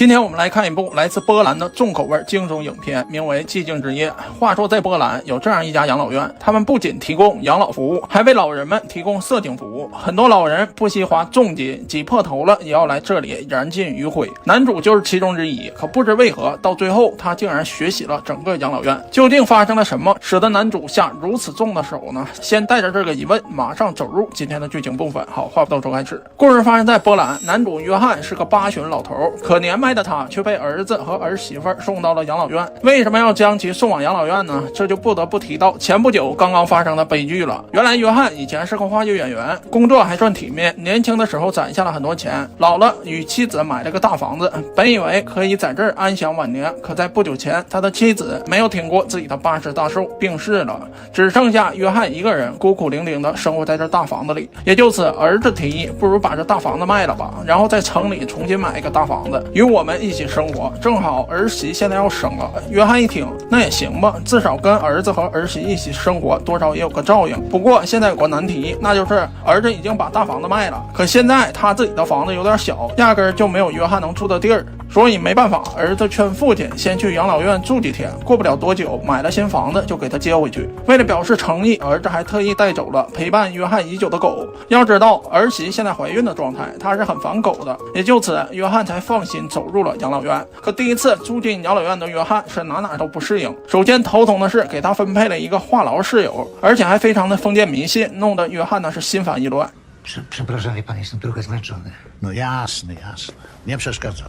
今天我们来看一部来自波兰的重口味惊悚影片，名为《寂静之夜》。话说在波兰有这样一家养老院，他们不仅提供养老服务，还为老人们提供色情服务。很多老人不惜花重金，挤破头了也要来这里燃尽余晖。男主就是其中之一，可不知为何到最后他竟然学习了整个养老院。究竟发生了什么，使得男主下如此重的手呢？先带着这个疑问，马上走入今天的剧情部分。好，话不多说，开始。故事发生在波兰，男主约翰是个80老头，可年迈的他却被儿子和儿媳妇送到了养老院。为什么要将其送往养老院呢？这就不得不提到前不久刚刚发生的悲剧了。原来约翰以前是个话剧演员，工作还算体面，年轻的时候攒下了很多钱，老了与妻子买了个大房子，本以为可以在这儿安享晚年。可在不久前，他的妻子没有挺过自己的80大寿，病逝了，只剩下约翰一个人孤苦伶仃的生活在这大房子里。也就此，儿子提议不如把这大房子卖了吧，然后在城里重新买一个大房子，与我们一起生活。正好儿媳现在要生了，约翰一听那也行吧，至少跟儿子和儿媳一起生活，多少也有个照应。不过现在有个难题，那就是儿子已经把大房子卖了，可现在他自己的房子有点小，压根儿就没有约翰能住的地儿。所以没办法，儿子劝父亲先去养老院住几天，过不了多久买了新房子就给他接回去。为了表示诚意，儿子还特意带走了陪伴约翰已久的狗。要知道儿媳现在怀孕的状态，他是很烦狗的。也就此，约翰才放心走入了养老院。可第一次住进养老院的约翰是哪都不适应。首先头疼的是给他分配了一个话痨室友，而且还非常的封建迷信，弄得约翰是心烦意乱。Przepraszam, pan jestem trochę zmęczony. No jasne, jasne. Nie przeszkadzam.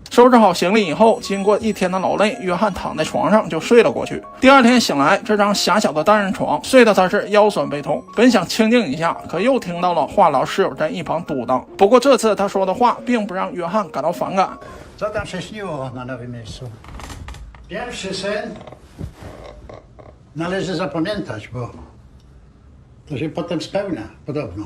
收拾好行李以后，经过一天的劳累，约翰躺在床上就睡了过去。第二天醒来，这张狭小的单人床睡得他是腰酸背痛，本想清静一下，可又听到了话痨室友在一旁嘟囔。不过这次他说的话并不让约翰感到反感。Co tam się śniło na nowym miejscu? Pierwszy sen należy zapamiętać, bo to się potem spełnia, podobno.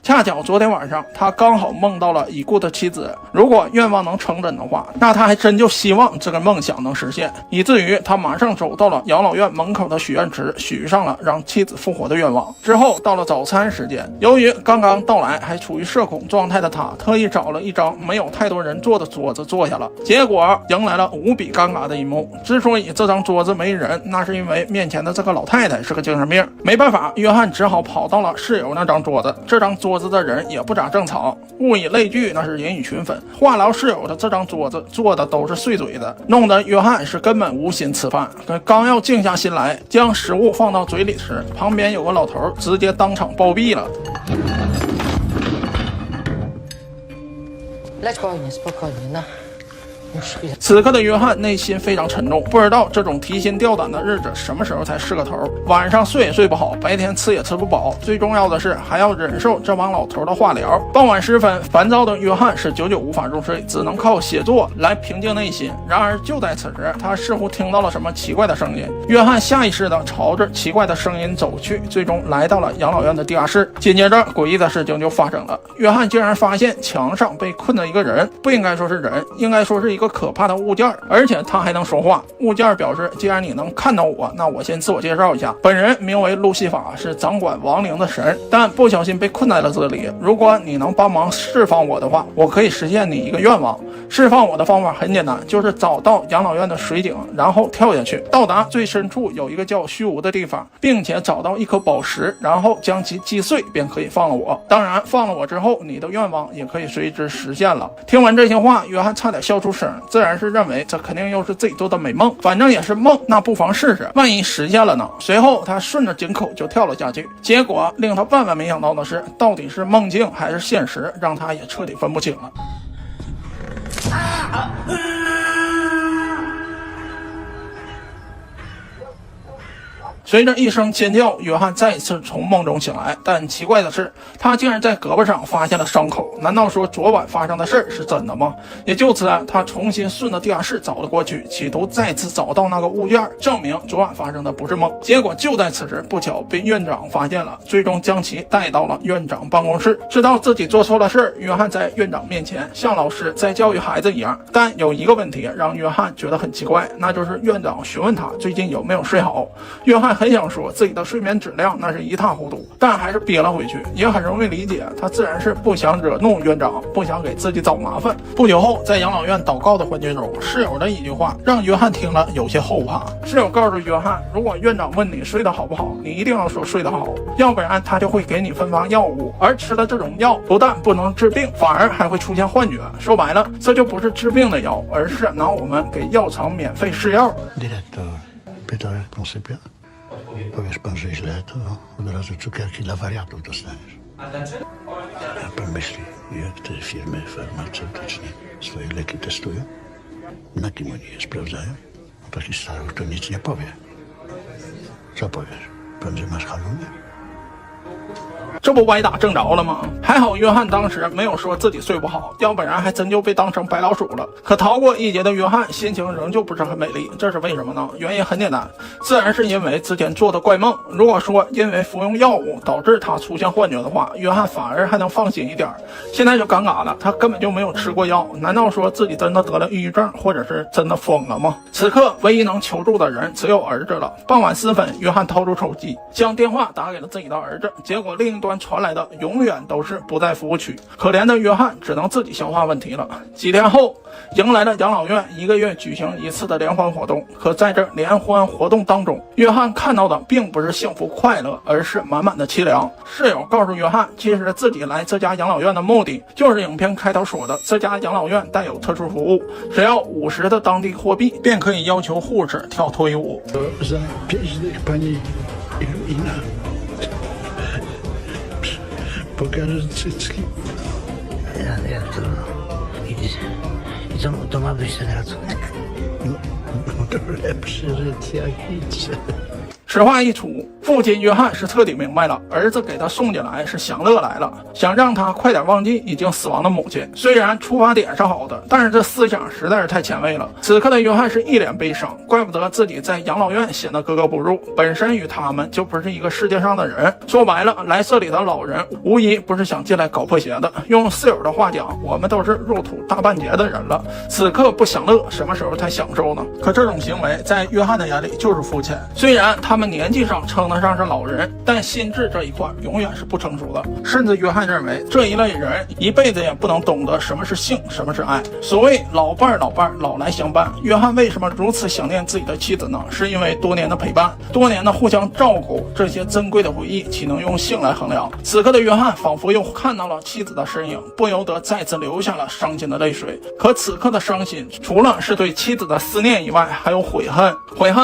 恰巧昨天晚上他刚好梦到了已故的妻子，如果愿望能成真的话，那他还真就希望这个梦想能实现，以至于他马上走到了养老院门口的许愿池，许上了让妻子复活的愿望。之后到了早餐时间，由于刚刚到来还处于社恐状态的他，特意找了一张没有太多人坐的桌子坐下了，结果迎来了无比尴尬的一幕。之所以这张桌子没人，那是因为面前的这个老太太是个精神病。没办法，约翰只好跑到了室友那张桌子，这张桌子的人也不咋正常，物以类聚，那是人以群分。话痨室友的这张桌子坐的都是碎嘴的，弄得约翰是根本无心吃饭。可刚要静下心来将食物放到嘴里时，旁边有个老头直接当场暴毙了。此刻的约翰内心非常沉重，不知道这种提心吊胆的日子什么时候才是个头。晚上睡也睡不好，白天吃也吃不饱，最重要的是还要忍受这帮老头的话聊。傍晚时分，烦躁的约翰是久久无法入睡，只能靠写作来平静内心。然而就在此时，他似乎听到了什么奇怪的声音，约翰下意识地朝着奇怪的声音走去，最终来到了养老院的地下室。紧接着诡异的事情就发生了，约翰竟然发现墙上被困着一个人，不应该说是人，应该说是一个可怕的物件，而且他还能说话。物件表示，既然你能看到我，那我先自我介绍一下，本人名为路西法，是掌管亡灵的神，但不小心被困在了这里。如果你能帮忙释放我的话，我可以实现你一个愿望。释放我的方法很简单，就是找到养老院的水井，然后跳下去，到达最深处有一个叫虚无的地方，并且找到一颗宝石，然后将其击碎，便可以放了我。当然放了我之后，你的愿望也可以随之实现了。听完这些话，约翰差点笑出声，自然是认为这肯定又是自己做的美梦，反正也是梦，那不妨试试，万一实现了呢？随后他顺着井口就跳了下去，结果令他万万没想到的是，到底是梦境还是现实，让他也彻底分不清了。随着一声尖叫，约翰再一次从梦中醒来，但奇怪的是，他竟然在胳膊上发现了伤口。难道说昨晚发生的事是真的吗？也就此，他重新顺着地下室找了过去，企图再次找到那个物件，证明昨晚发生的不是梦。结果就在此时，不巧被院长发现了，最终将其带到了院长办公室。知道自己做错了事，约翰在院长面前像老师在教育孩子一样。但有一个问题让约翰觉得很奇怪，那就是院长询问他最近有没有睡好。约翰很想说自己的睡眠质量那是一塌糊涂，但还是憋了回去，也很容易理解，他自然是不想惹怒院长，不想给自己找麻烦。不久后，在养老院祷告的环节中，室友的一句话让约翰听了有些后怕。室友告诉约翰，如果院长问你睡得好不好，你一定要说睡得好，要不然他就会给你分发药物，而吃了这种药不但不能治病，反而还会出现幻觉。说白了，这就不是治病的药，而是拿我们给药厂免费试药。Peter Concepia. Powiesz pan, że źle, to od razu cukierki dla wariatów dostaniesz. A pan myśli, jak te firmy farmaceutyczne swoje leki testują? Na kim oni je sprawdzają? Taki staruch to nic nie powie. Co powiesz? Pan, że masz haluny? 这不歪打正着了吗？还好约翰当时没有说自己睡不好，要不然还真就被当成白老鼠了。可逃过一劫的约翰心情仍旧不是很美丽，这是为什么呢？原因很简单，自然是因为之前做的怪梦。如果说因为服用药物导致他出现幻觉的话，约翰反而还能放心一点。现在就尴尬了，他根本就没有吃过药，难道说自己真的得了抑郁症，或者是真的疯了吗？此刻唯一能求助的人只有儿子了。傍晚时分，约翰掏出手机，将电话打给了自己的儿子，结果另一端传来的永远都是不在服务区。可怜的约翰只能自己消化问题了。几天后，迎来了养老院1个月举行一次的联欢活动。可在这联欢活动当中，约翰看到的并不是幸福快乐，而是满满的凄凉。室友告诉约翰，其实自己来这家养老院的目的就是影片开头说的，这家养老院带有特殊服务，只要50的当地货币便可以要求护士跳脱衣舞。Pokażę cycki. Jak to? I co to ma być ten racunek? No to lepszy rzecz jak idź. 实话一出，父亲约翰是彻底明白了，儿子给他送进来是享乐来了，想让他快点忘记已经死亡的母亲。虽然出发点是好的，但是这思想实在是太前卫了。此刻的约翰是一脸悲伤，怪不得自己在养老院显得格格不入，本身与他们就不是一个世界上的人。说白了，来这里的老人无疑不是想进来搞破鞋的。用室友的话讲，我们都是入土大半截的人了，此刻不享乐，什么时候才享受呢？可这种行为在约翰的眼里就是肤浅。虽然他们年纪上称得上是老人，但心智这一块永远是不成熟的。甚至约翰认为，这一类人一辈子也不能懂得什么是性，什么是爱。所谓老伴儿，老来相伴。约翰为什么如此想念自己的妻子呢？是因为多年的陪伴，多年的互相照顾，这些珍贵的回忆岂能用性来衡量？此刻的约翰仿佛又看到了妻子的身影，不由得再次流下了伤心的泪水。可此刻的伤心，除了是对妻子的思念以外，还有悔恨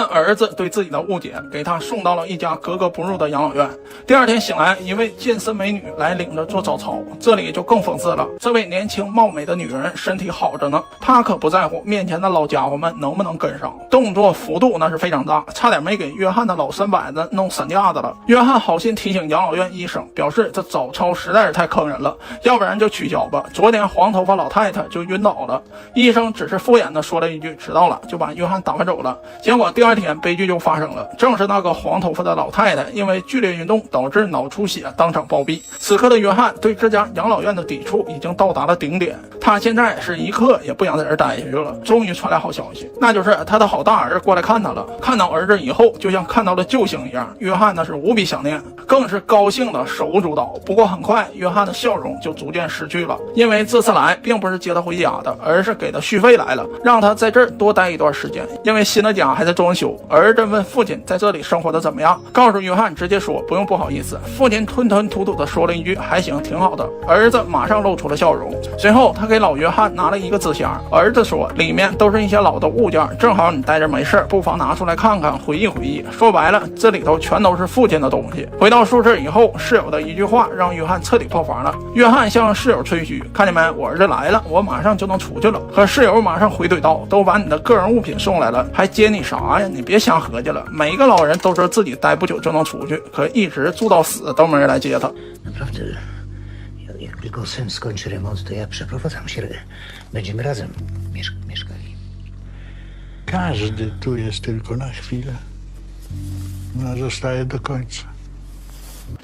儿子对自己的误解，给他送到了一家格格不入的养老院。第二天醒来，一位健身美女来领着做早操，这里就更讽刺了。这位年轻貌美的女人身体好着呢，她可不在乎面前的老家伙们能不能跟上，动作幅度那是非常大，差点没给约翰的老三板子弄散架子了。约翰好心提醒养老院医生，表示这早操实在是太坑人了，要不然就取消吧。昨天黄头发老太太就晕倒了，医生只是敷衍的说了一句知道了，就把约翰打发走了。结果第二天悲剧就发生了，正是那个黄头发的老太太因为剧烈运动导致脑出血当场暴毙。此刻的约翰对这家养老院的抵触已经到达了顶点，他现在是一刻也不想在这儿待下去了。终于传来好消息，那就是他的好大儿过来看他了。看到儿子以后，就像看到了救星一样，约翰那是无比想念，更是高兴的手舞足蹈。不过很快，约翰的笑容就逐渐失去了，因为这次来并不是接他回家的，而是给他续费来了，让他在这儿多待一段时间，因为新的家还在装修。儿子问父亲在这里生活的怎么样，告诉约翰直接说不用不好意思。父亲吞吞吐吐的说了一句还行，挺好的。儿子马上露出了笑容。随后他给老约翰拿了一个纸箱，儿子说里面都是一些老的物件，正好你待着没事，不妨拿出来看看，回忆回忆。说白了，这里头全都是父亲的东西。回到宿舍以后，室友的一句话让约翰彻底破防了。约翰向室友吹嘘，看见没，我儿子来了，我马上就能出去了。可室友马上回怼道，都把你的个人物品送来了，还接你啥呀？你别瞎合计了，每个老人都说自己待不久就能出去，可一直住到死都没人来接他。Naprawdę, jak tylko syn skończy remont, to ja przeprowadzam się. Będziemy razem mieszkali. Każdy tu jest tylko na chwilę. No, zostaje do końca.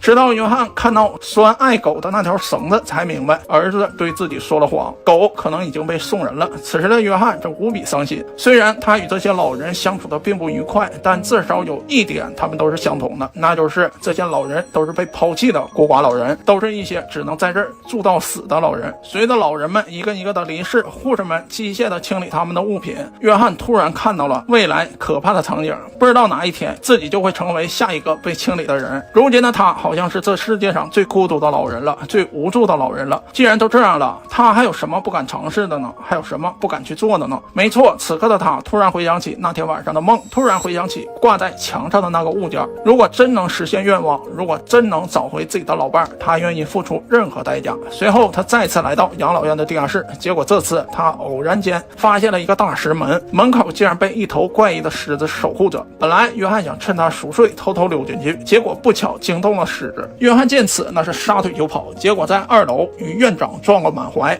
直到约翰看到拴爱狗的那条绳子，才明白儿子对自己说了谎，狗可能已经被送人了。此时的约翰正无比伤心，虽然他与这些老人相处的并不愉快，但至少有一点他们都是相同的，那就是这些老人都是被抛弃的孤寡老人，都是一些只能在这儿住到死的老人。随着老人们一个一个的离世，护士们机械的清理他们的物品，约翰突然看到了未来可怕的场景，不知道哪一天自己就会成为下一个被清理的人。如今的他好像是这世界上最孤独的老人了，最无助的老人了。既然都这样了，他还有什么不敢尝试的呢？还有什么不敢去做的呢？没错，此刻的他突然回想起那天晚上的梦，突然回想起挂在墙上的那个物件。如果真能实现愿望，如果真能找回自己的老伴，他愿意付出任何代价。随后他再次来到养老院的地下室，结果这次他偶然间发现了一个大石门，门口竟然被一头怪异的狮子守护着。本来约翰想趁他熟睡偷偷溜进去，结果不巧惊动了狮子。约翰见此那是撒腿就跑，结果在2楼与院长撞个满怀。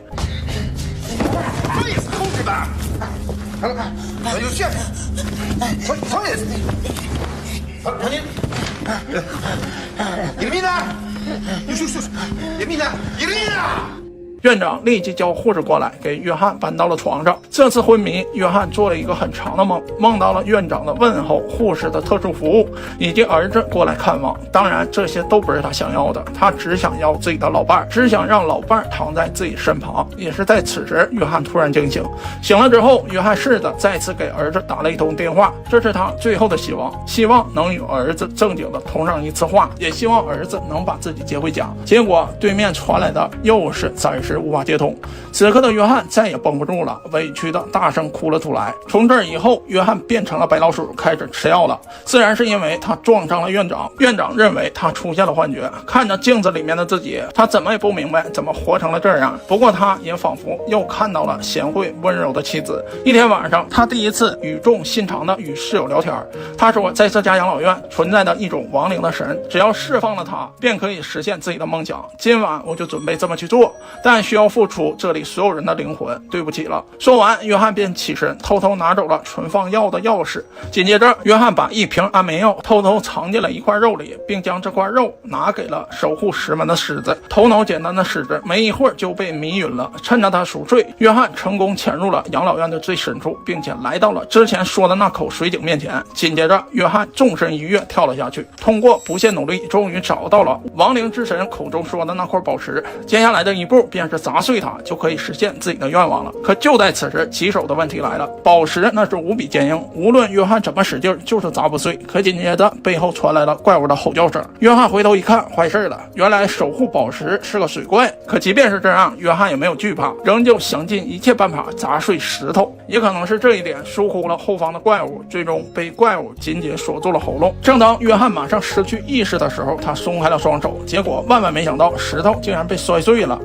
院长立即叫护士过来，给约翰搬到了床上。这次昏迷，约翰做了一个很长的梦，梦到了院长的问候、护士的特殊服务，以及儿子过来看望。当然，这些都不是他想要的，他只想要自己的老伴，只想让老伴躺在自己身旁。也是在此时，约翰突然惊醒。醒了之后，约翰试着再次给儿子打了一通电话，这是他最后的希望，希望能与儿子正经的通上一次话，也希望儿子能把自己接回家。结果对面传来的又是暂时无法接通。此刻的约翰再也绷不住了，委屈的大声哭了出来。从这以后，约翰变成了白老鼠，开始吃药了。自然是因为他撞上了院长，院长认为他出现了幻觉，看着镜子里面的自己，他怎么也不明白怎么活成了这样。不过他也仿佛又看到了贤惠温柔的妻子。一天晚上，他第一次语重心长的与室友聊天。他说，在这家养老院存在着一种亡灵的神，只要释放了他，便可以实现自己的梦想。今晚我就准备这么去做，但需要付出这里所有人的灵魂，对不起了。说完，约翰便起身偷偷拿走了存放药的钥匙。紧接着，约翰把一瓶安眠药偷偷藏进了一块肉里，并将这块肉拿给了守护石门的狮子。头脑简单的狮子没一会儿就被迷晕了。趁着他熟睡，约翰成功潜入了养老院的最深处，并且来到了之前说的那口水井面前。紧接着，约翰纵身一跃跳了下去，通过不懈努力，终于找到了亡灵之神口中说的那块宝石。接下来的一步便是砸碎它，就可以实现自己的愿望了。可就在此时，棘手的问题来了。宝石那是无比坚硬，无论约翰怎么使劲就是砸不碎。可紧接着背后传来了怪物的吼叫声。约翰回头一看，坏事了，原来守护宝石是个水怪。可即便是这样，约翰也没有惧怕，仍旧想尽一切办法砸碎石头。也可能是这一点疏忽了后方的怪物，最终被怪物紧紧锁住了喉咙。正当约翰马上失去意识的时候，他松开了双手，结果万万没想到，石头竟然被摔碎了。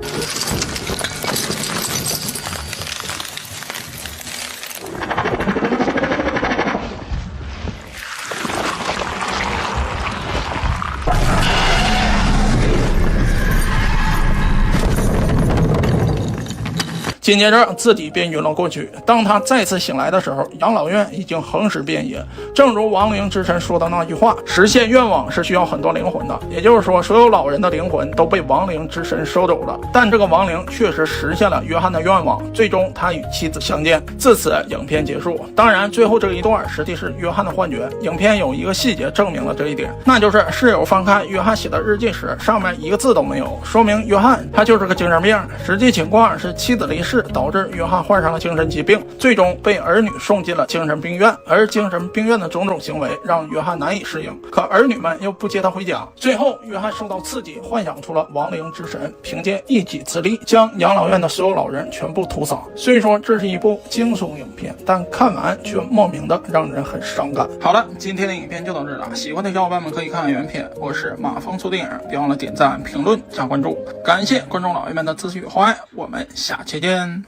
紧接着自己便晕了过去。当他再次醒来的时候，养老院已经横尸遍野。正如亡灵之神说的那句话，实现愿望是需要很多灵魂的，也就是说，所有老人的灵魂都被亡灵之神收走了。但这个亡灵确实实现了约翰的愿望，最终他与妻子相见。自此影片结束。当然最后这一段实际是约翰的幻觉。影片有一个细节证明了这一点，那就是室友翻看约翰写的日记时，上面一个字都没有，说明约翰他就是个精神病。实际情况是妻子离世导致约翰患上了精神疾病，最终被儿女送进了精神病院。而精神病院的种种行为让约翰难以适应，可儿女们又不接他回家。最后约翰受到刺激，幻想出了亡灵之神，凭借一己之力将养老院的所有老人全部屠杀。虽说这是一部惊悚影片，但看完却莫名的让人很伤感。好了，今天的影片就到这了，喜欢的小伙伴们可以看看原片。我是马蜂说电影，别忘了点赞、评论、加关注。感谢观众老爷们的支持与厚爱，我们下期见。